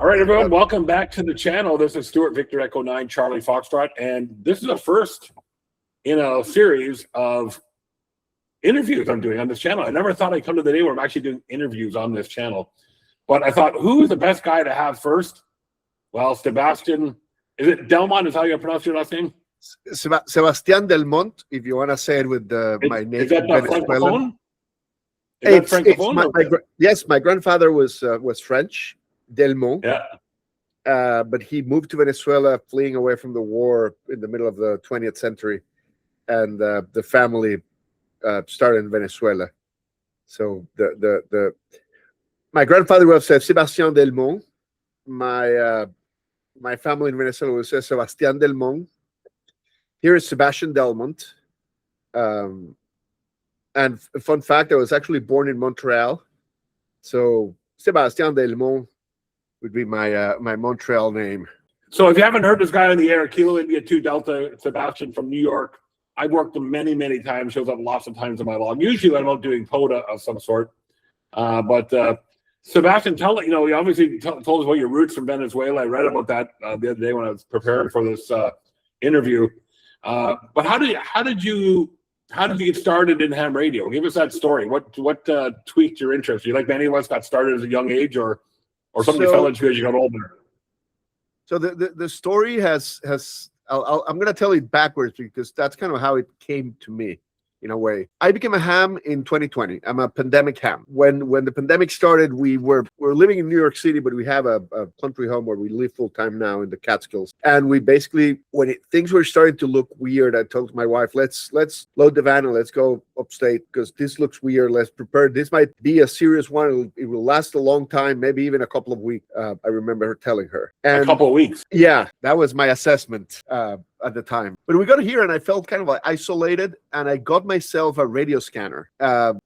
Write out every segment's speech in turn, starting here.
All right, everyone, welcome back to the channel. This is Stuart Victor Echo 9 Charlie Foxtrot, and this is the first in a series of interviews I'm doing on this channel. I never thought I'd come to the day where I'm actually doing interviews on this channel, but I thought, who's the best guy to have first? Well, Sebastian, is it Delmont is how you pronounce your last name? Sebastian Delmont, if you want to say it with my name. Is that the Francophone? Is that Francophone? Yes, my grandfather was French, Delmont. Yeah. But he moved to Venezuela, fleeing away from the war in the middle of the 20th century, and the family started in Venezuela. So my grandfather was Sebastian Delmont. My family in Venezuela was Sebastian Delmont. Here is Sebastian Delmont. And a fun fact, I was actually born in Montreal. So Sebastian Delmont would be my Montreal name. So if you haven't heard this guy on the air, Kilo India 2 Delta, Sebastian from New York, I've worked him many, many times, shows up lots of times in my log. Usually I'm out doing POTA of some sort. But Sebastian, you obviously told us about your roots from Venezuela. I read about that the other day when I was preparing for this interview. But how did you get started in ham radio? Give us that story. What tweaked your interest? You like many of us got started at a young age, or something fell into as you got older? So the story has I'm going to tell it backwards because that's kind of how it came to me. In a way, I became a ham in 2020. I'm a pandemic ham. When the pandemic started, we're living in New York City, but we have a country home where we live full time now in the Catskills. And we basically, things were starting to look weird, I told my wife, let's load the van and let's go upstate because this looks weird. Let's prepare. This might be a serious one. It will last a long time, maybe even a couple of weeks. I remember her telling her. And a couple of weeks. Yeah, that was my assessment. At the time. But we got here and I felt kind of like isolated, and I got myself a radio scanner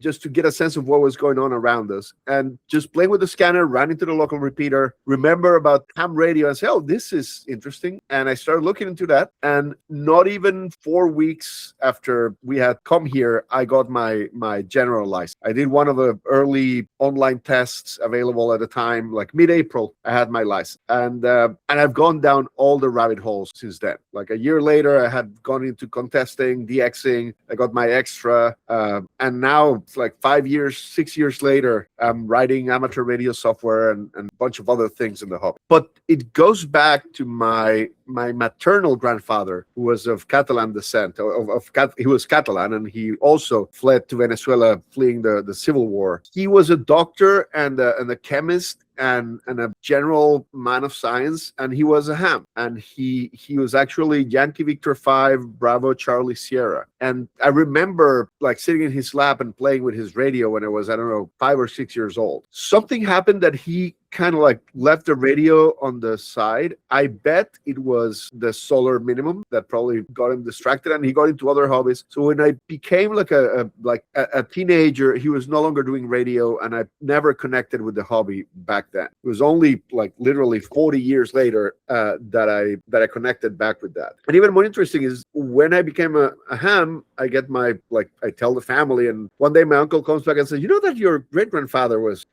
just to get a sense of what was going on around us, and just playing with the scanner, ran into the local repeater, remember about ham radio and say, oh, this is interesting. And I started looking into that, and not even 4 weeks after we had come here, I got my general license. I did one of the early online tests available at the time, like mid-April, I had my license. And I've gone down all the rabbit holes since then. Like a year later, I had gone into contesting, DXing. I got my extra. And now it's like 6 years later, I'm writing amateur radio software and a bunch of other things in the hobby. But it goes back to my maternal grandfather, who was of Catalan descent. He was Catalan, and he also fled to Venezuela, fleeing the civil war. He was a doctor and a chemist and a general man of science, and he was a ham. And he was actually Yankee Victor 5 Bravo Charlie Sierra. And I remember like sitting in his lap and playing with his radio when I was, I don't know, 5 or 6 years old. Something happened that he kind of like left the radio on the side. I bet it was the solar minimum that probably got him distracted, and he got into other hobbies. So when I became like a teenager, he was no longer doing radio, and I never connected with the hobby back then. It was only like literally 40 years later that I connected back with that. And even more interesting is when I became a ham, I get I tell the family, and one day my uncle comes back and says, you know that your great grandfather was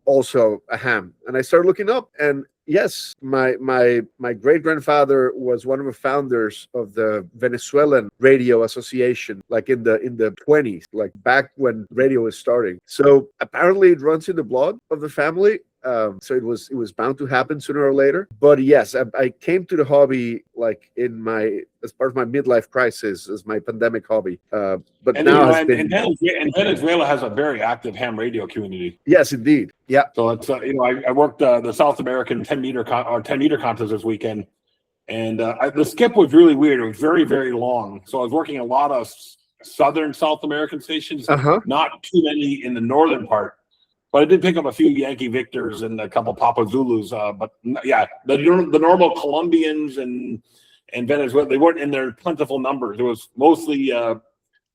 also a ham. And I started looking up, and yes, my great grandfather was one of the founders of the Venezuelan Radio Association, like in the 20s, like back when radio was starting. So apparently it runs in the blood of the family. So it was bound to happen sooner or later. But yes, I came to the hobby like as part of my midlife crisis, as my pandemic hobby. But Venezuela has a very active ham radio community. Yes, indeed. Yeah. So it's I worked the South American 10-meter contest this weekend, and the skip was really weird. It was very, very long. So I was working a lot of southern South American stations, not too many in the northern part. But I did pick up a few Yankee Victors and a couple Papa Zulus. But yeah, the normal Colombians and Venezuela, they weren't in their plentiful numbers. It was mostly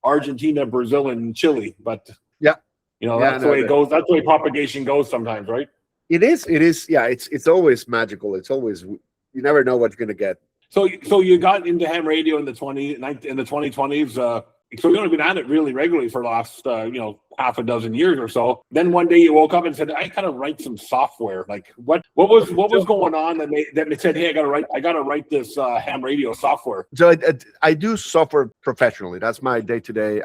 Argentina, Brazil, and Chile. But yeah, that's the way it goes. That's the way propagation goes sometimes, right? It is. Yeah, it's always magical. It's always, you never know what you're gonna get. So you got into ham radio in the 2020s. So you've only been at it really regularly for the last half a dozen years or so. Then one day you woke up and said, I gotta write some software. Like what was going on? And they said, hey, I gotta write this ham radio software. So I do software professionally. That's my day-to-day.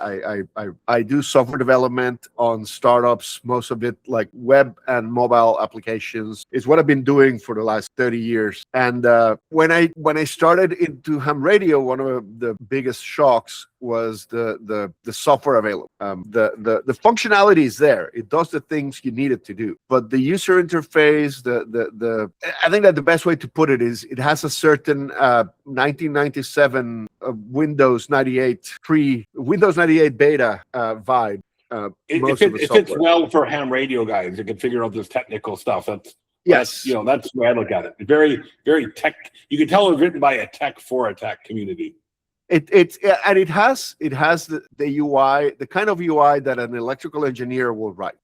I do software development on startups, most of it like web and mobile applications. It's what I've been doing for the last 30 years. And when I started into ham radio, one of the biggest shocks was the software available. The functionality is there. It does the things you need it to do. But the user interface, I think that the best way to put it is it has a certain 1997 Windows 98 Windows 98 beta vibe. It fits well for ham radio guys that can figure out this technical stuff. That's the way I look at it. Very, very tech. You can tell it was written by a tech for a tech community. It has the UI, the kind of UI that an electrical engineer will write.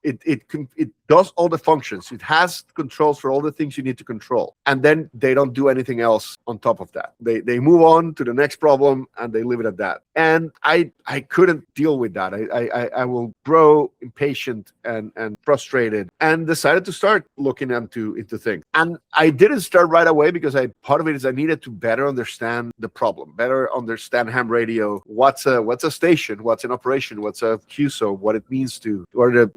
It does all the functions. It has controls for all the things you need to control, and then they don't do anything else on top of that. They move on to the next problem and they leave it at that. And I couldn't deal with that. I will grow impatient and frustrated, and decided to start looking into things. And I didn't start right away because part of it is I needed to better understand the problem, better understand ham radio. What's a station? What's an operation? What's a QSO? What it means to, or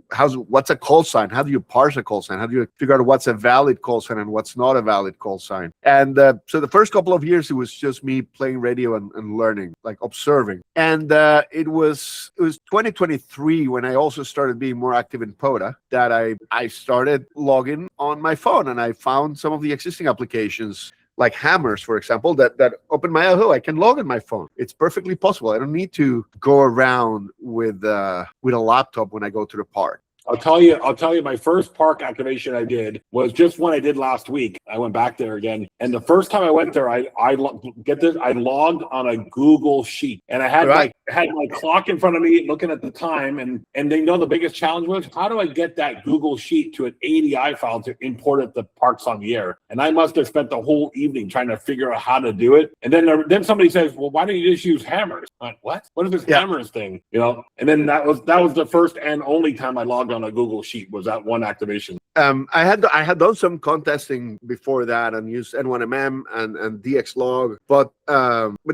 what's a call sign? How do you parse a call sign? How do you figure out what's a valid call sign and what's not a valid call sign? And so the first couple of years, it was just me playing radio and learning, like observing. And it was 2023 when I also started being more active in POTA that I started logging on my phone, and I found some of the existing applications like hammers, for example, that opened my eyes. Oh, I can log in my phone. It's perfectly possible. I don't need to go around with a laptop when I go to the park. I'll tell you, my first park activation I did was just one I did last week. I went back there again, and the first time I went there, I logged on a Google Sheet, and I had my clock in front of me, looking at the time, and the biggest challenge was, how do I get that Google Sheet to an ADI file to import it to Parks on the Air? And I must have spent the whole evening trying to figure out how to do it. And then somebody says, well, why don't you just use hammers? I'm like, what? What is this hammers thing? And then that was the first and only time I logged on a Google Sheet, was that one activation. I had done some contesting before that and used N1MM and DXlog, but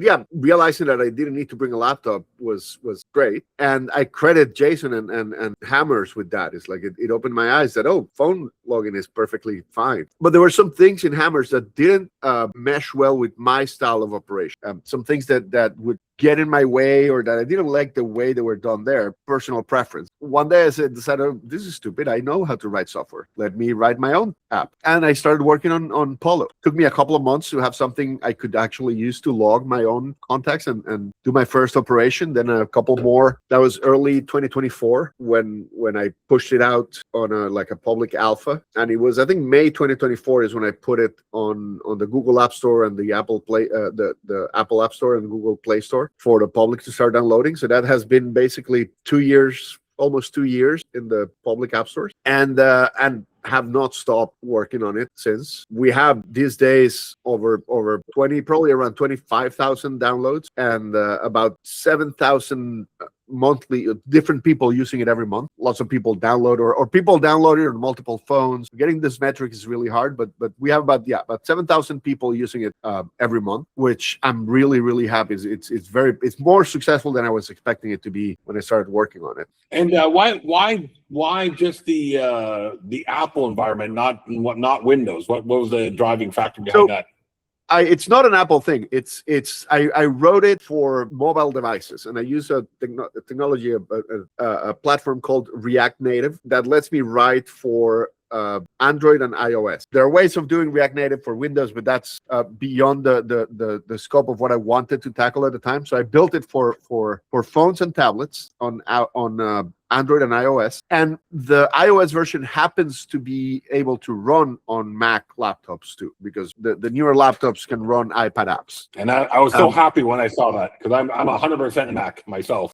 yeah, realizing that I didn't need to bring a laptop was great, and I credit Jason and Hammers with that. It's like it opened my eyes that phone login is perfectly fine, but there were some things in Hammers that didn't mesh well with my style of operation. Some things that would get in my way, or that I didn't like the way they were done there. Personal preference. One day I decided, this is stupid. I know how to write software. Let me write my own app. And I started working on Polo. Took me a couple of months to have something I could actually use to log my own contacts and do my first operation. Then a couple more. That was early 2024 when I pushed it out on a public alpha. And it was, I think, May 2024 is when I put it on the Google App Store and the Apple Play, the Apple App Store and Google Play Store for the public to start downloading. So that has been basically 2 years, almost 2 years in the public app stores, and have not stopped working on it since. We have these days over 20, probably around 25,000 downloads, and about 7,000 monthly, different people using it every month. Lots of people download or people download it on multiple phones. Getting this metric is really hard, but we have about 7,000 people using it every month, which I'm really, really happy. It's more successful than I was expecting it to be when I started working on it. And why just the Apple environment, not Windows? What was the driving factor behind that? It's not an Apple thing. I wrote it for mobile devices, and I use a technology, a platform called React Native that lets me write for Android and iOS. There are ways of doing React Native for Windows, but that's beyond the scope of what I wanted to tackle at the time. So I built it for phones and tablets on Android and iOS, and the iOS version happens to be able to run on Mac laptops too, because the newer laptops can run iPad apps. And I was so happy when I saw that, because I'm 100% Mac myself.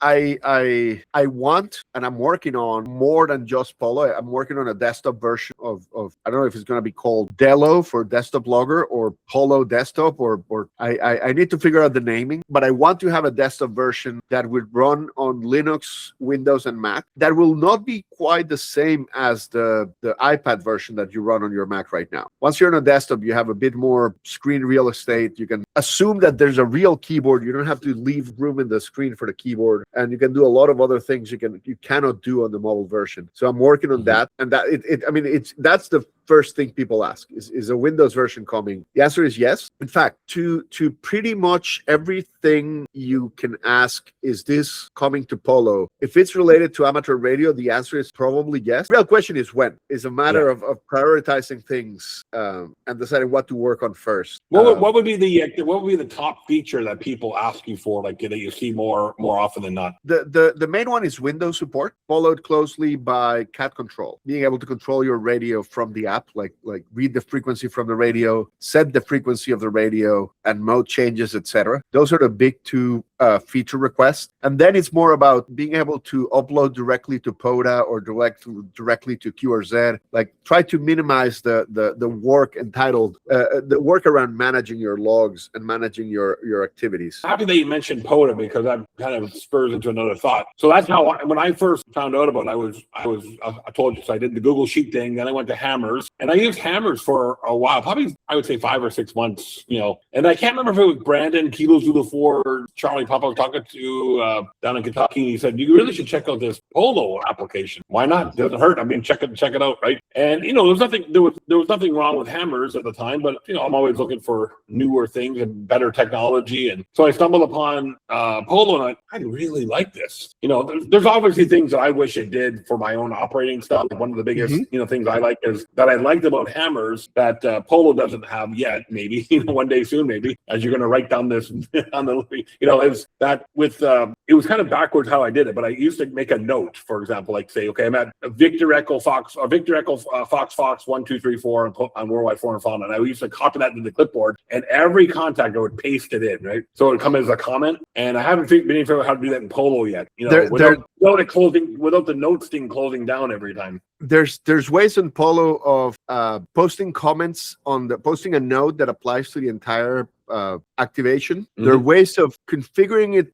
I want, and I'm working on more than just Polo. I'm working on a desktop version of I don't know if it's going to be called Delo for desktop logger or Polo desktop, or I need to figure out the naming, but I want to have a desktop version that would run on Linux, Windows, and Mac. That will not be quite the same as the iPad version that you run on your Mac right now. Once you're on a desktop, you have a bit more screen real estate. You can assume that there's a real keyboard. You don't have to leave room in the screen for the keyboard, and you can do a lot of other things you cannot do on the mobile version. So I'm working on that, and that's the first thing people ask is a Windows version coming? The answer is yes. In fact, to pretty much everything you can ask, is this coming to Polo? If it's related to amateur radio, the answer is probably yes. The real question is when. It's a matter of prioritizing things and deciding what to work on first. What would be the top feature that people ask you for, like that you see more often than not? The main one is Windows support, followed closely by cat control, being able to control your radio from the app, like read the frequency from the radio, set the frequency of the radio, and mode changes, etc. Those are the big two feature requests. And then it's more about being able to upload directly to POTA or directly to QRZ. Like, try to minimize the work entitled the work around managing your logs and managing your activities. Happy that you mentioned POTA, because that kind of spurs into another thought. So that's how when I first found out about it, I told you, so I did the Google Sheet thing, then I went to Hammers, and I used Hammers for a while, probably I would say 5 or 6 months, and I can't remember if it was Brandon, Kilo Zulu 4, or Charlie Papa was talking to down in Kentucky, and he said, you really should check out this Polo application. Why not? Doesn't hurt. I mean, check it out, right? And there was nothing wrong with Hammers at the time, but I'm always looking for newer things and better technology, and so I stumbled upon Polo, and I really like this. There's obviously things that I wish it did for my own operating stuff. One of the biggest things I like is that I liked about Hammers that Polo doesn't have yet. Maybe one day soon, maybe, as you're going to write down this on the is that with it was kind of backwards how I did it, but I used to make a note, for example, like say, okay, I'm at Victor Echo Fox 1 2 3 4 on Worldwide Foreign Fauna, and I used to copy that into the clipboard, and every contact I would paste it in, right? So it would come as a comment, and I haven't been able to figure out how to do that in Polo yet. Without the notes thing closing down every time. There's ways in Polo of posting comments posting a node that applies to the entire activation. There are ways of configuring it.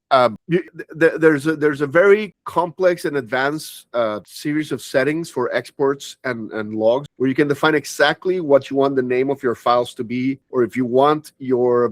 There's a very complex and advanced series of settings for exports and logs, where you can define exactly what you want the name of your files to be, or if you want your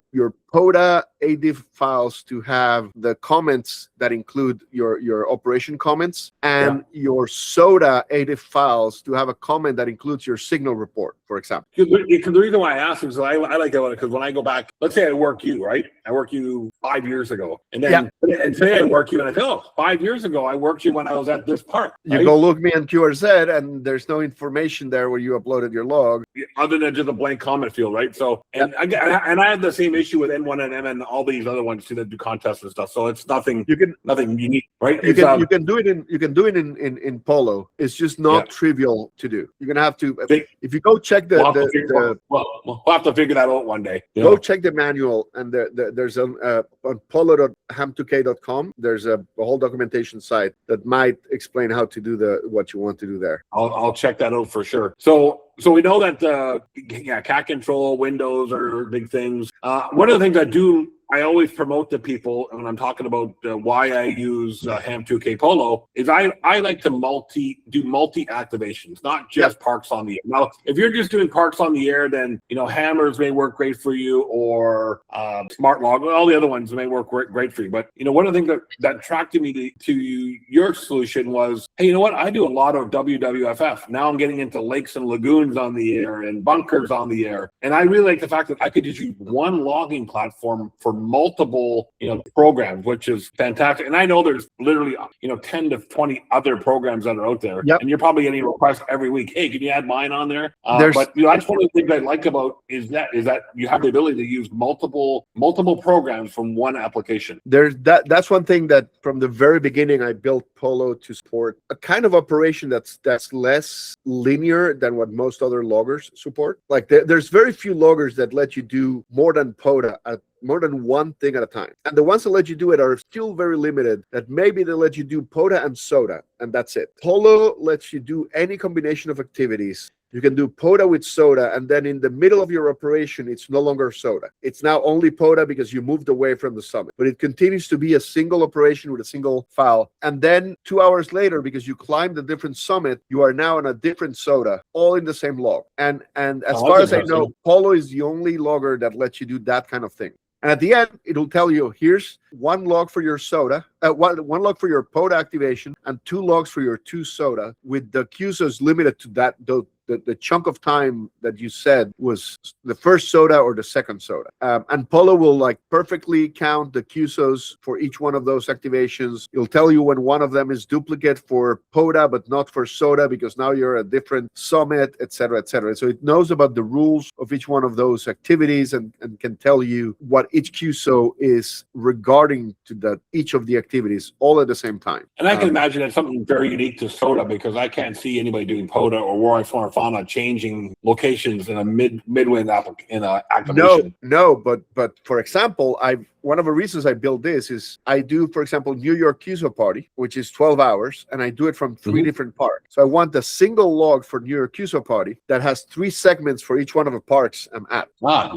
POTA ADIF files to have the comments that include your operation comments, and your SOTA ADIF files to have a comment that includes your signal report, for example. Because the reason why I asked is I like it because when I go back, let's say I work you, right? I work you 5 years ago, and then and today I work you, and I say, 5 years ago I worked you when I was at this park. Right? You go look me on QRZ, and there's no information there where you uploaded your log, other than just a blank comment field, right? So, and I had the same issue with N1 and M and all these other ones too that do contests and stuff. So it's nothing unique, right? You can do it in Polo. It's just not trivial to do. You're gonna have to if you go check we'll have to figure that out one day. Go check the manual, and there's on polo.ham2k.com. There's a whole documentation site that might explain how to do what you want to do there. I'll check that out for sure. So we know that cat control, Windows are big things. One of the things I always promote to people, and when I'm talking about why I use Ham2K Polo, is I like to do multi activations, not just parks on the air. Now, if you're just doing parks on the air, then Hammers may work great for you, or Smart Log, all the other ones may work great for you. But one of the things that attracted me to your solution was, hey, you know what? I do a lot of WWFF. Now I'm getting into lakes and lagoons on the air and bunkers on the air, and I really like the fact that I could just use one logging platform for multiple programs, which is fantastic. And I know there's literally 10 to 20 other programs that are out there, and you're probably getting requests every week. Hey, can you add mine on there? But that's one of the things I like about is that you have the ability to use multiple programs from one application. That's one thing that from the very beginning I built Polo to support a kind of operation that's less linear than what most other loggers support. Like there's very few loggers that let you do more than POTA at more than one thing at a time. And the ones that let you do it are still very limited, that maybe they let you do POTA and SOTA, and that's it. Polo lets you do any combination of activities. You can do POTA with SOTA, and then in the middle of your operation, it's no longer SOTA. It's now only POTA because you moved away from the summit. But it continues to be a single operation with a single file. And then 2 hours later, because you climbed a different summit, you are now on a different SOTA, all in the same log. And as far as I know, Polo is the only logger that lets you do that kind of thing. And at the end, it'll tell you, here's one log for your SOTA, one log for your POTA activation, and 2 logs for your 2 SOTA, with the QSOs limited to that, the chunk of time that you said was the first SOTA or the second SOTA. And Polo will like perfectly count the QSOs for each one of those activations. It'll tell you when one of them is duplicate for POTA, but not for SOTA, because now you're a different summit, et cetera, et cetera. So it knows about the rules of each one of those activities and can tell you what each QSO is regarding to each of the activities all at the same time. And I can imagine that's something very unique to SOTA, because I can't see anybody doing POTA or War Fauna changing locations in a midwind activation. No, but for example, one of the reasons I built this is I do, for example, New York QSO party, which is 12 hours, and I do it from 3 different parks. So I want a single log for New York QSO party that has 3 segments for each one of the parks I'm at.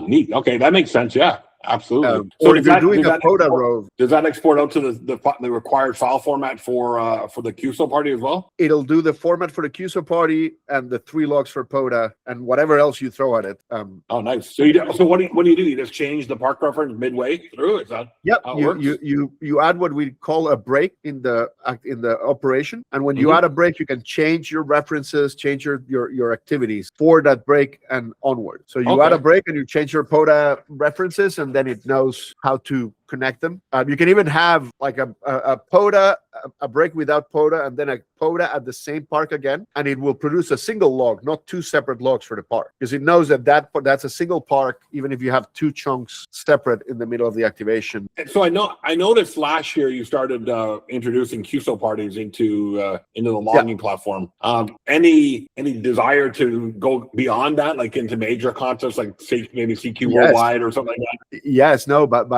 Neat. Okay, that makes sense. Yeah. Absolutely. So if you're doing a POTA rove, does that export out to the required file format for the QSO party as well? It'll do the format for the QSO party and the 3 logs for POTA and whatever else you throw at it. Oh, nice. So what do you do? You just change the park reference midway through? Is that how it works? You add what we call a break in the operation, and when you add a break, you can change your references, change your activities for that break and onward. So you add a break and you change your POTA references, and then it knows how to connect them. You can even have like a POTA, a break without POTA, and then a POTA at the same park again, and it will produce a single log, not 2 separate logs for the park, because it knows that's a single park, even if you have 2 chunks separate in the middle of the activation. And so I noticed last year you started introducing QSO parties into the logging platform. Any desire to go beyond that, like into major contests, like maybe CQ Worldwide or something like that? Yes, no, but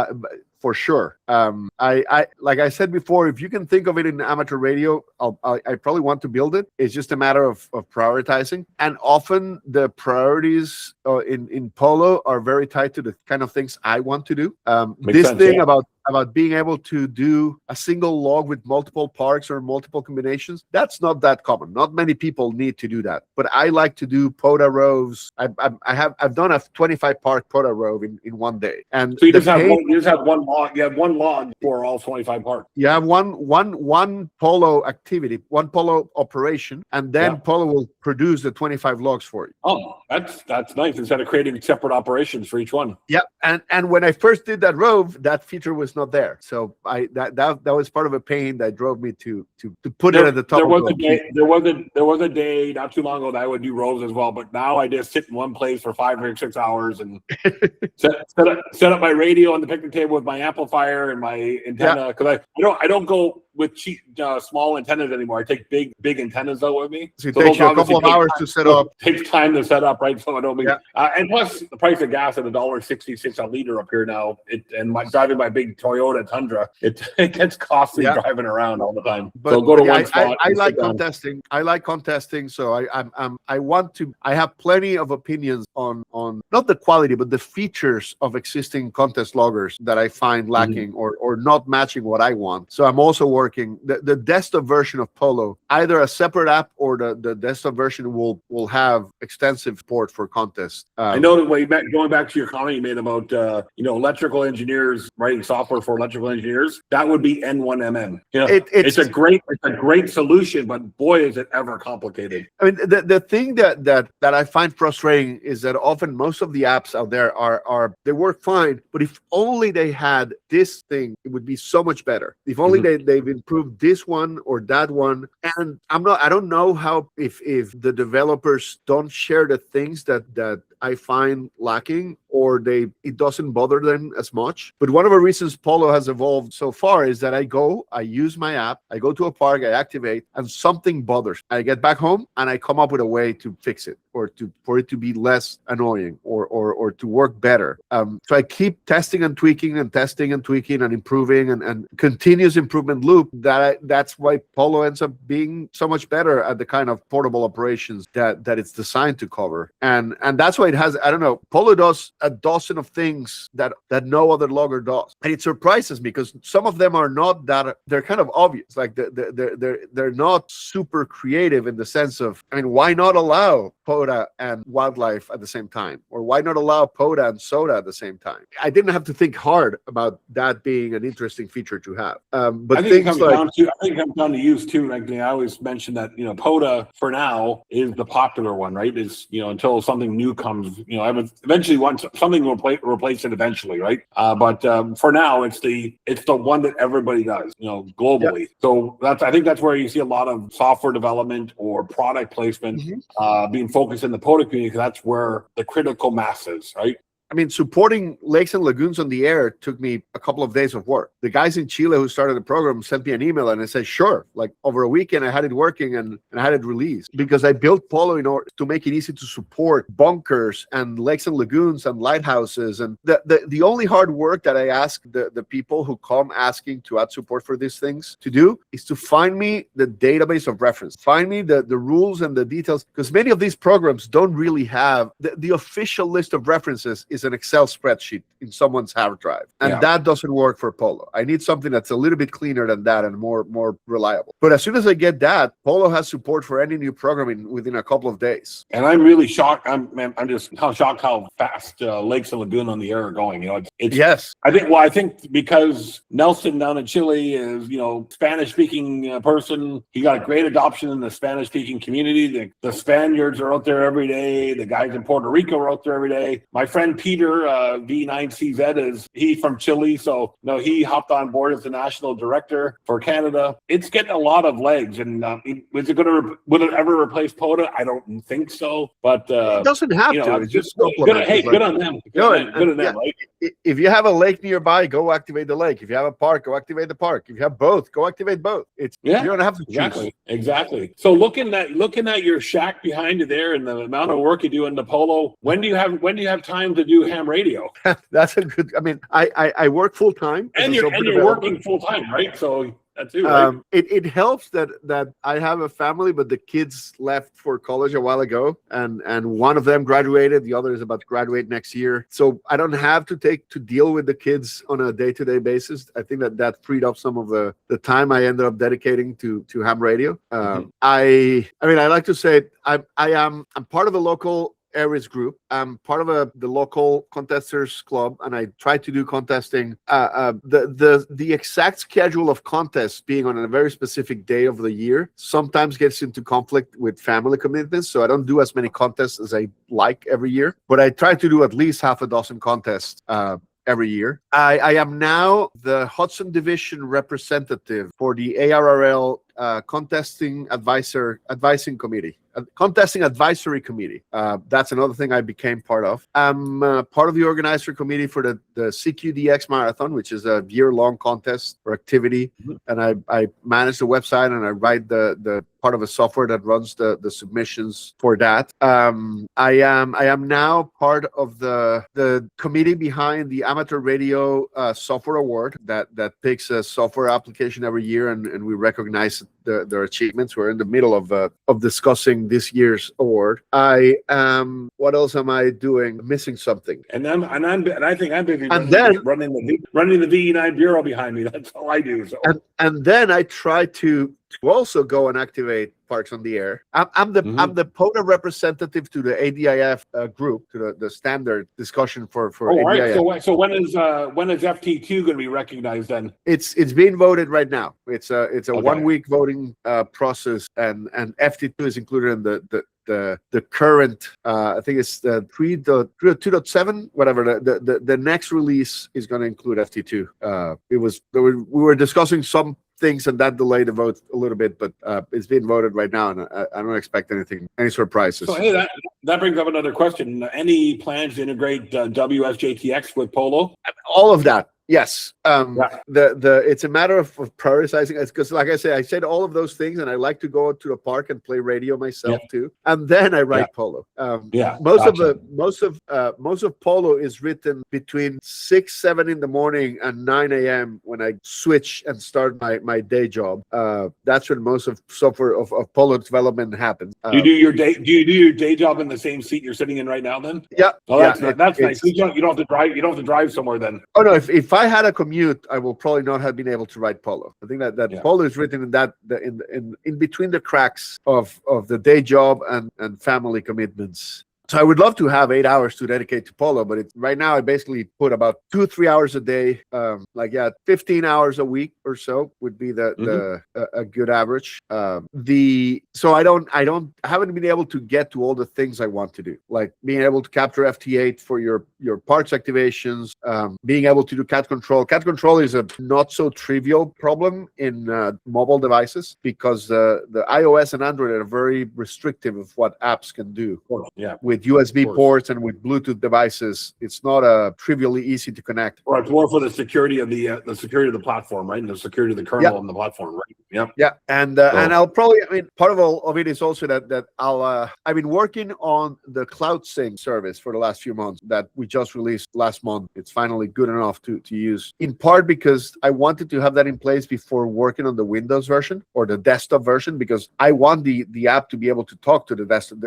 for sure. I like I said before, if you can think of it in amateur radio, I probably want to build it. It's just a matter of prioritizing. And often the priorities in Polo are very tied to the kind of things I want to do. About being able to do a single log with multiple parks or multiple combinations, that's not that common. Not many people need to do that. But I like to do POTA roves. I've done a 25 park POTA rove in one day. And so you just have one log. You have one log for all 25 parks. You have one Polo activity, one Polo operation, and then Polo will produce the 25 logs for you. Oh, that's nice. Instead of creating separate operations for each one. Yeah, and when I first did that rove, that feature was not there. So that was part of a pain that drove me to put it at the top. There was a day not too long ago that I would do roves as well, but now I just sit in one place for 5 or 6 hours and set up my radio on the picnic table with my amplifier and my antenna, because I don't go with cheap small antennas anymore. I take big antennas out with me. So it takes you a couple of hours to set up. Takes time to set up, right? So I don't mean, and plus the price of gas at $1.66 a liter up here now. Driving my big Toyota Tundra, it gets costly driving around all the time. But so go to one spot. I like contesting. I like contesting. So I have plenty of opinions on not the quality, but the features of existing contest loggers that I find lacking or not matching what I want. So I'm also working the desktop version of Polo, either a separate app or the desktop version will have extensive support for contests. I know that going back to your comment you made about electrical engineers writing software for electrical engineers, that would be N1MM. It's a great solution, but boy, is it ever complicated. I mean, the thing that I find frustrating is that often most of the apps out there are they work fine, but if only they had this thing, it would be so much better. If only they've improved this one or that one. And I don't know how if the developers don't share the things that I find lacking, or it doesn't bother them as much. But one of the reasons Polo has evolved so far is that I use my app, I go to a park, I activate, and something bothers. I get back home and I come up with a way to fix it. or for it to be less annoying or to work better. So I keep testing and tweaking and testing and tweaking and improving and continuous improvement loop. That's why Polo ends up being so much better at the kind of portable operations that it's designed to cover. And that's why it has, I don't know, Polo does a dozen of things that no other logger does. And it surprises me because some of them are not that, they're kind of obvious. Like they're not super creative in the sense of, I mean, why not allow POTA and wildlife at the same time? Or why not allow POTA and SOTA at the same time? I didn't have to think hard about that being an interesting feature to have. But I think it comes down to use too. Like I always mention that, POTA for now is the popular one, right? Is, until something new comes, eventually once something will replace it eventually, right? But for now, it's the one that everybody does, globally. Yep. So I think that's where you see a lot of software development or product placement being focused in the POTA community, because that's where the critical mass is, right? I mean, supporting lakes and lagoons on the air took me a couple of days of work. The guys in Chile who started the program sent me an email and I said, sure. Like over a weekend, I had it working and I had it released because I built Polo in order to make it easy to support bunkers and lakes and lagoons and lighthouses. And the only hard work that I ask the people who come asking to add support for these things to do is to find me the database of reference, find me the rules and the details, because many of these programs don't really have the official list of references is an Excel spreadsheet in someone's hard drive. And that doesn't work for Polo. I need something that's a little bit cleaner than that and more reliable. But as soon as I get that, Polo has support for any new programming within a couple of days. And I'm really shocked. I'm just shocked how fast Lakes and Lagoon on the air are going. It's yes. I think because Nelson down in Chile is, Spanish-speaking person. He got a great adoption in the Spanish-speaking community. The Spaniards are out there every day. The guys in Puerto Rico are out there every day. My friend Peter, V9CZ, he's from Chile, so he hopped on board as the national director for Canada. It's getting a lot of legs, and will it ever replace POTA? I don't think so, but it doesn't have to. It's just good on them. Good on them, right? If you have a lake nearby, go activate the lake. If you have a park, go activate the park. If you have both, go activate both. You don't have to choose. Exactly. So looking at your shack behind you there and the amount of work you do in the Polo, when do you have time to do ham radio? That's a good. I mean, I work full time, and you're working full time, right? So that too. Right? It helps that I have a family, but the kids left for college a while ago, and one of them graduated. The other is about to graduate next year, so I don't have to deal with the kids on a day-to-day basis. I think that freed up some of the time I ended up dedicating to ham radio. I like to say I'm part of the local Aries group. I'm part of the local contesters club, and I try to do contesting. The exact schedule of contests being on a very specific day of the year sometimes gets into conflict with family commitments, so I don't do as many contests as I like every year. But I try to do at least half a dozen contests every year. I am now the Hudson Division representative for the ARRL contesting advising committee. Contesting advisory committee. That's another thing I became part of. I'm part of the organizer committee for the CQDX Marathon, which is a year-long contest or activity. And I manage the website and I write the part of a software that runs the submissions for that. I am now part of the committee behind the Amateur Radio Software Award that picks a software application every year, and we recognize their achievements. We're in the middle of discussing this year's award. What else am I doing? Missing something. And I think I'm busy running the VE9 bureau behind me. That's all I do. So. And then I try to also go and activate parks on the air. I'm the POTA representative to the ADIF group, to the standard discussion for ADIF. Right. So when is FT2 going to be recognized then? It's being voted right now. It's a 1 week voting process, and FT2 is included in the current I think it's the 3.2.7, whatever. The next release is going to include FT2. We were discussing some things, and that delayed the vote a little bit, but it's being voted right now, and I don't expect any surprises. So hey, that brings up another question. Any plans to integrate WSJTX with Polo? All of that. Yes. Yeah. It's a matter of prioritizing, because like I said all of those things, and I like to go to the park and play radio myself too, and then I write polo. Most of polo is written between 6-7 in the morning and 9 a.m. when I switch and start my day job. That's when most of software of polo development happens. Do you do your day job in the same seat you're sitting in right now then? Yeah. Oh, that's nice. You don't have to drive. You don't have to drive somewhere then. Oh no! If I had a commute, I will probably not have been able to write polo. I think that polo is written in between the cracks of the day job and family commitments. So I would love to have 8 hours to dedicate to polo, but right now I basically put about 2-3 hours a day. 15 hours a week or so would be a good average. So I haven't been able to get to all the things I want to do, like being able to capture FT8 for your parts activations, being able to do cat control. Cat control is a not so trivial problem in mobile devices because the iOS and Android are very restrictive of what apps can do. With USB ports and with Bluetooth devices, it's not trivially easy to connect. Or it's more for the security of the platform, right? And the security of the kernel on the platform, right? Yeah. And I'll probably, part of it is also that I've been working on the Cloud Sync service for the last few months that we just released last month. It's finally good enough to use, in part because I wanted to have that in place before working on the Windows version or the desktop version, because I want the app to be able to talk to the desktop.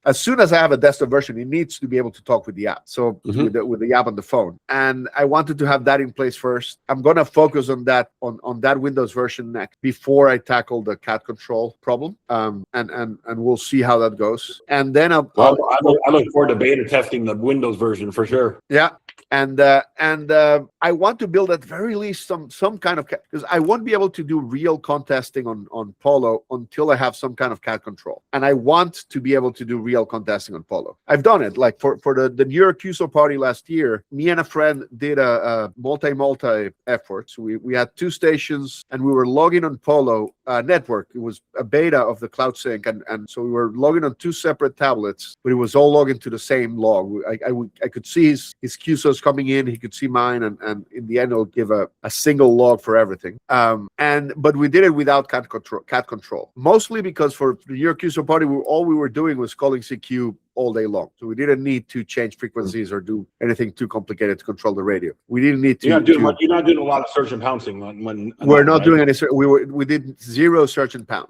As soon as I have a desktop version, it needs to be able to talk with the app. So with the app on the phone, and I wanted to have that in place first. I'm gonna focus on that on that Windows version next before I tackle the cat control problem. And we'll see how that goes. And then I look forward to beta testing the Windows version for sure. Yeah. And I want to build at very least some kind of, because I won't be able to do real contesting on Polo until I have some kind of cat control. And I want to be able to do real contesting on Polo. I've done it, like for the New York QSO party last year. Me and a friend did a multi effort. So we had 2 stations and we were logging on Polo network. It was a beta of the Cloud Sync, and so we were logging on 2 separate tablets, but it was all logging to the same log. I could see his QSOs coming in, he could see mine, and in the end it'll give a single log for everything. But we did it without cat control, mostly because for the New York QSO party, all we were doing was calling CQ all day long. So we didn't need to change frequencies or do anything too complicated to control the radio. We didn't need to. You're not doing a lot of search and pouncing when we're not doing any. We did 0 search and pound.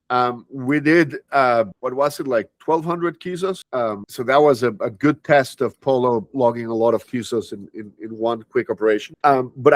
We did what was it, like 1,200 QSOs. So that was a good test of Polo logging a lot of QSOs in one quick operation. But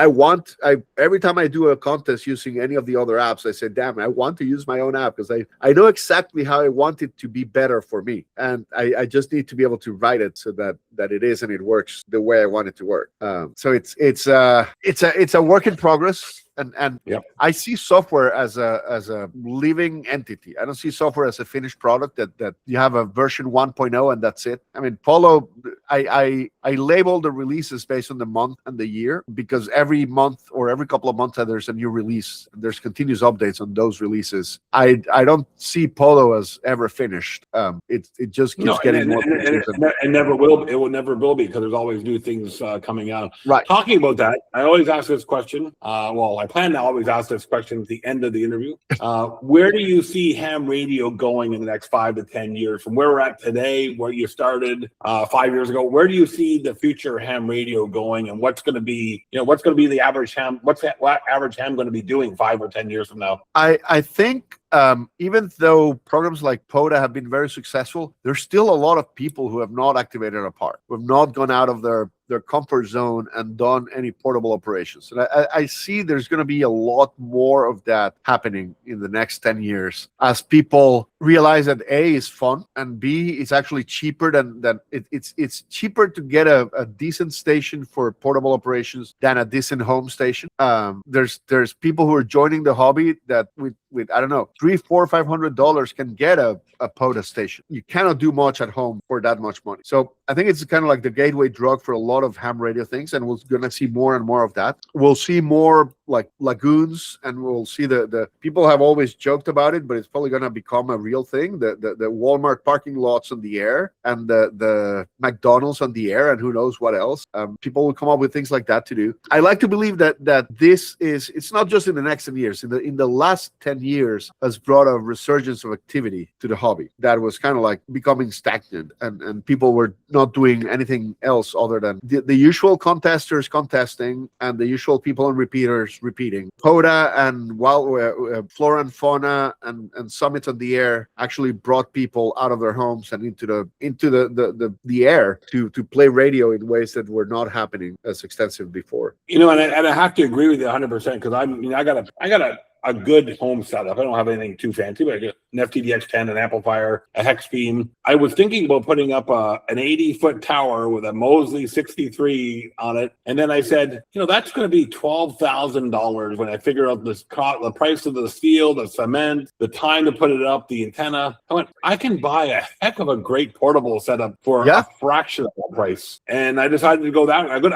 every time I do a contest using any of the other apps, I say, damn, I want to use my own app because I know exactly how I want it to be better for me, and I just need to be able to write it so that it is and it works the way I want it to work. So it's a work in progress. And I see software as a living entity. I don't see software as a finished product that you have a version 1.0 and that's it. Polo, I label the releases based on the month and the year, because every month or every couple of months there's a new release. There's continuous updates on those releases. I don't see Polo as ever finished. It just keeps getting more. And never will. It will never will be, because there's always new things coming out. Right. Talking about that, I always ask this question. I plan to always ask this question at the end of the interview. Where do you see ham radio going in the next 5 to 10 years? From where we're at today, where you started 5 years ago, where do you see the future ham radio going, and what's going to be the average ham? What average ham going to be doing 5 or 10 years from now? I think even though programs like POTA have been very successful, there's still a lot of people who have not activated a part, who have not gone out of their comfort zone and done any portable operations. And I see there's going to be a lot more of that happening in the next 10 years as people realize that A, is fun, and B, it's actually cheaper it's cheaper to get a decent station for portable operations than a decent home station. There's people who are joining the hobby that with I don't know, $300, $400, $500 can get a POTA station. You cannot do much at home for that much money. So I think it's kind of like the gateway drug for a lot of ham radio things, and we're going to see more and more of that. We'll see more like lagoons, and we'll see the people have always joked about it, but it's probably going to become a real thing. The Walmart parking lots on the air, and the McDonald's on the air, and who knows what else. People will come up with things like that to do. I like to believe that this is, it's not just in the next 10 years. In the last 10 years has brought a resurgence of activity to the hobby that was kind of like becoming stagnant, and people were not doing anything else other than the usual contesters contesting and the usual people and repeaters repeating. POTA and Flora and Fauna and Summits on the Air actually brought people out of their homes and into the air to play radio in ways that were not happening as extensive before. And I have to agree with you 100%, because I got a good home setup. I don't have anything too fancy, but I got an FTDX10, an amplifier, a hex beam. I was thinking about putting up an 80-foot tower with a Mosley 63 on it. And then I said, that's going to be $12,000 when I figure out the price of the steel, the cement, the time to put it up, the antenna. I went, I can buy a heck of a great portable setup for a fraction of the price. And I decided to go that way.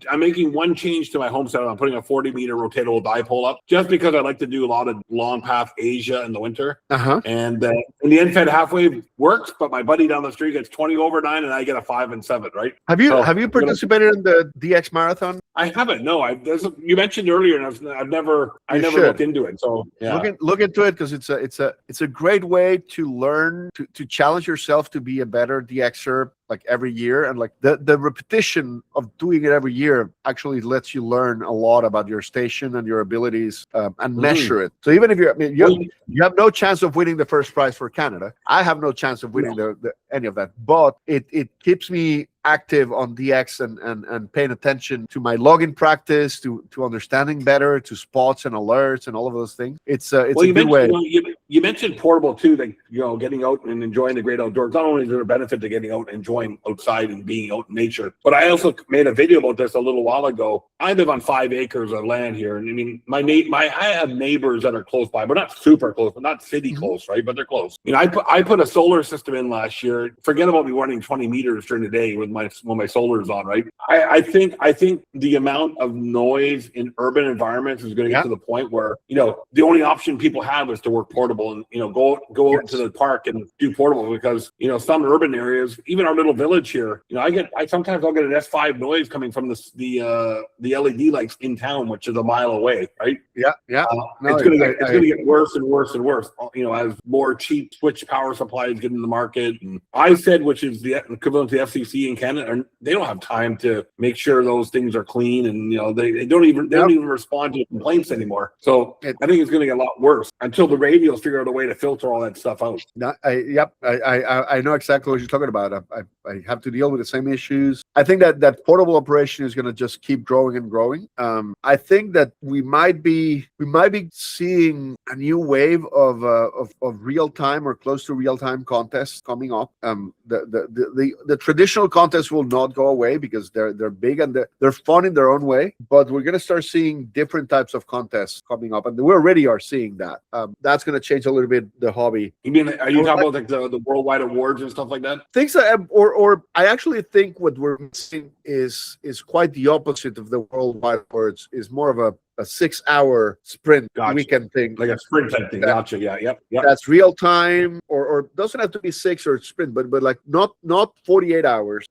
I'm making one change to my home setup. I'm putting a 40-meter rotatable dipole up, just because I like to do a lot of long path Asia in the winter. And in the end fed halfway works, but my buddy down the street gets 20 over 9 and I get a 5 and 7, right? Have you participated in the DX marathon? I haven't. No, you mentioned earlier, and I've never looked into it. So yeah, look into it, because it's a great way to learn to challenge yourself to be a better DXer, like every year, and like the repetition of doing it every year actually lets you learn a lot about your station and your abilities, and measure it. So even if you have no chance of winning the first prize for Canada, I have no chance of winning any of that, but it keeps me active on DX and paying attention to my login practice, to understanding better, to spots and alerts and all of those things. It's a good way. You mentioned portable too, that getting out and enjoying the great outdoors. Not only is there a benefit to getting out and enjoying outside and being out in nature, but I also made a video about this a little while ago. I live on 5 acres of land here, and I mean, I have neighbors that are close by, but not super close, but not city close, right? But they're close. I put a solar system in last year. Forget about me running 20 meters during the day when my solar is on, right? I think the amount of noise in urban environments is going to get to the point where the only option people have is to work portable and go out to the park and do portable, because some urban areas, even our little village here, sometimes I'll get an S5 noise coming from the LED lights in town, which is a mile away, right? It's going to get worse and worse and worse, as more cheap switch power supplies get in the market. And I said, which is the equivalent to the FCC in Canada, they don't have time to make sure those things are clean, and they don't even respond to complaints anymore. So I think it's going to get a lot worse until the radios figure out a way to filter all that stuff out. I know exactly what you're talking about. I have to deal with the same issues. I think that portable operation is going to just keep growing and growing. I think that we might be seeing a new wave of real time or close to real time contests coming up. The traditional contests will not go away, because they're big and they're fun in their own way. But we're going to start seeing different types of contests coming up, and we already are seeing that. That's going to change a little bit the hobby. You mean, are you talking about like the worldwide awards and stuff like that? Things that, or I actually think what we're missing is quite the opposite of the worldwide awards. Is more of a 6-hour sprint weekend thing, like a sprint type thing. Gotcha. Yep. That's real time, or doesn't have to be 6 or sprint, but like not 48 hours,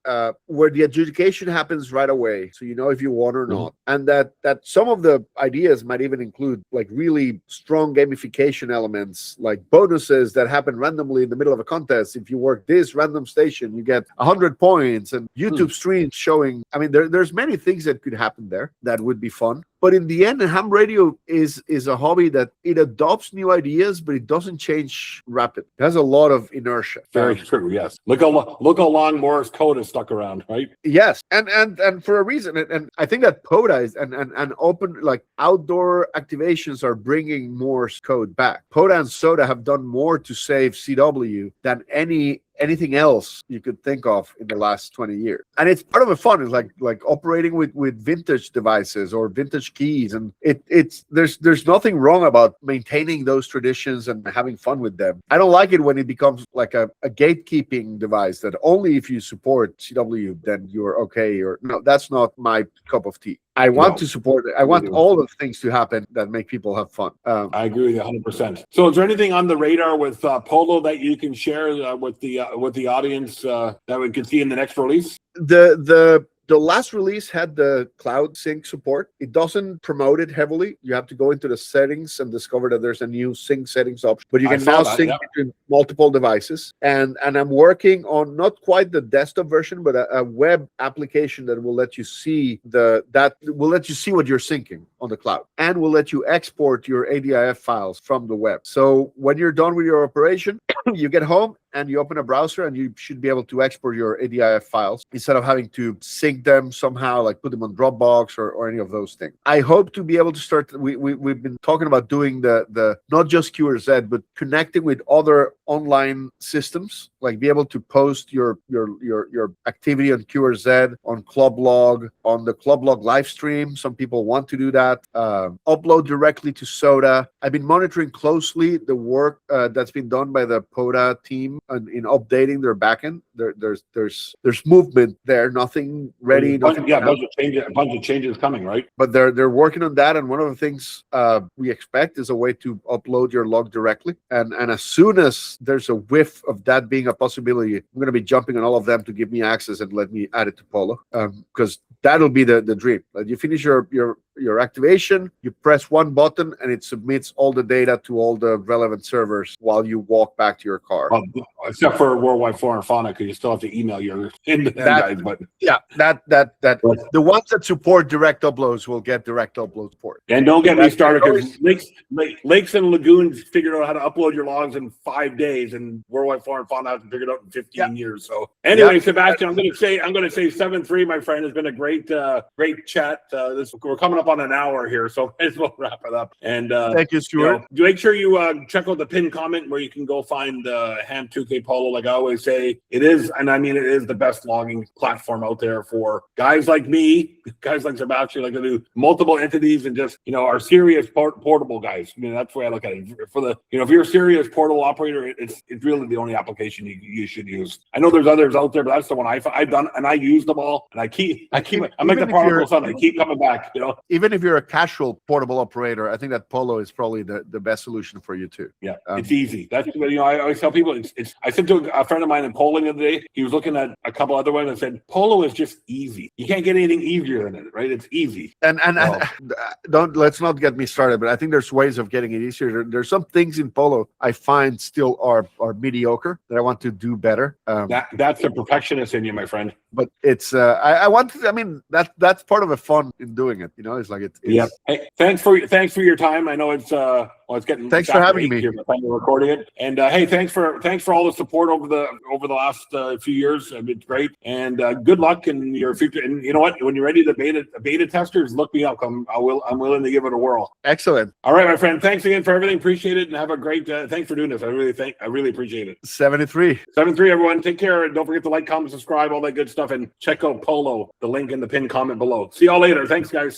where the adjudication happens right away, so if you won or not, and that some of the ideas might even include like really strong gamification elements, like bonuses that happen randomly in the middle of a contest. If you work this random station, you get 100 points, and YouTube streams showing. I mean, there's many things that could happen there that would be fun. But in the end, ham radio is a hobby that it adopts new ideas, but it doesn't change rapidly. It has a lot of inertia. Very true. Yes. Look how long Morse code has stuck around, right? Yes, and for a reason. And I think that POTA is and open, like, outdoor activations are bringing Morse code back. POTA and SOTA have done more to save CW than any anything else you could think of in the last 20 years. And it's part of the fun. It's like operating with vintage devices or vintage keys, and there's nothing wrong about maintaining those traditions and having fun with them. I don't like it when it becomes like a gatekeeping device that only if you support CW then you're okay. Or no, that's not my cup of tea. I want to support it. I want all the things to happen that make people have fun. I agree with you 100%. So is there anything on the radar with Polo that you can share with the audience that we can see in the next release? The last release had the cloud sync support. It doesn't promote it heavily. You have to go into the settings and discover that there's a new sync settings option. But you can now sync between multiple devices. And I'm working on not quite the desktop version, but a web application that will let you see what you're syncing on the cloud, and will let you export your ADIF files from the web. So when you're done with your operation, you get home and you open a browser and you should be able to export your ADIF files instead of having to sync them somehow, like put them on Dropbox or any of those things. I hope to be able to start. We've been talking about doing the not just QRZ, but connecting with other online systems, like be able to post your activity on QRZ, on Clublog, on the Clublog live stream. Some people want to do that. Upload directly to SOTA. I've been monitoring closely the work that's been done by the POTA team in updating their backend. There's movement there. Nothing ready. A bunch of changes coming, right? But they're working on that, and one of the things we expect is a way to upload your log directly. And as soon as there's a whiff of that being a possibility, I'm going to be jumping on all of them to give me access and let me add it to Polo, because that'll be the dream. You finish your activation, you press one button, and it submits all the data to all the relevant servers while you walk back to your car. Well, except for Worldwide Flora and Fauna, because you still have to email your guys. But yeah, the ones that support direct uploads will get direct upload support. And don't get me started, because lakes and lagoons figured out how to upload your logs in 5 days, and Worldwide Flora and Fauna hasn't figured out in 15 years. So anyway, Sebastian, I'm going to say 7-3, my friend. It's been a great chat. We're coming up on an hour here, so might as well wrap it up. And thank you, Stuart. Make sure you check out the pinned comment where you can go find Ham2K Polo. Like I always say, it is the best logging platform out there for guys like me, guys like Sebastian, like to do multiple entities and just are serious portable guys. I mean, that's the way I look at it. For the if you're a serious portable operator, it's really the only application you should use. I know there's others out there, but that's the one I've done, and I use them all, and I'm like the prodigal son. I keep coming back. Even if you're a casual portable operator, I think that Polo is probably the best solution for you too. Yeah, it's easy. That's I always tell people. I said to a friend of mine in Poland the other day. He was looking at a couple other ones and said, "Polo is just easy. You can't get anything easier than it, right? It's easy." And let's not get me started, but I think there's ways of getting it easier. There's some things in Polo I find still are mediocre that I want to do better. That's the perfectionist in you, my friend. But it's that's part of the fun in doing it. It's like it's yeah. Hey, thanks for your time. I know it's getting. Thanks for having me. Here, we're recording it, and hey, thanks for all the support over the last few years. It's great, and good luck in your future. And you know what? When you're ready to beta testers, look me up. I'm willing to give it a whirl. Excellent. All right, my friend. Thanks again for everything. Appreciate it, and have a great. Thanks for doing this. I really appreciate it. 7-3, everyone. Take care, and don't forget to like, comment, subscribe, all that good stuff, and check out Polo. The link in the pinned comment below. See y'all later. Thanks, guys.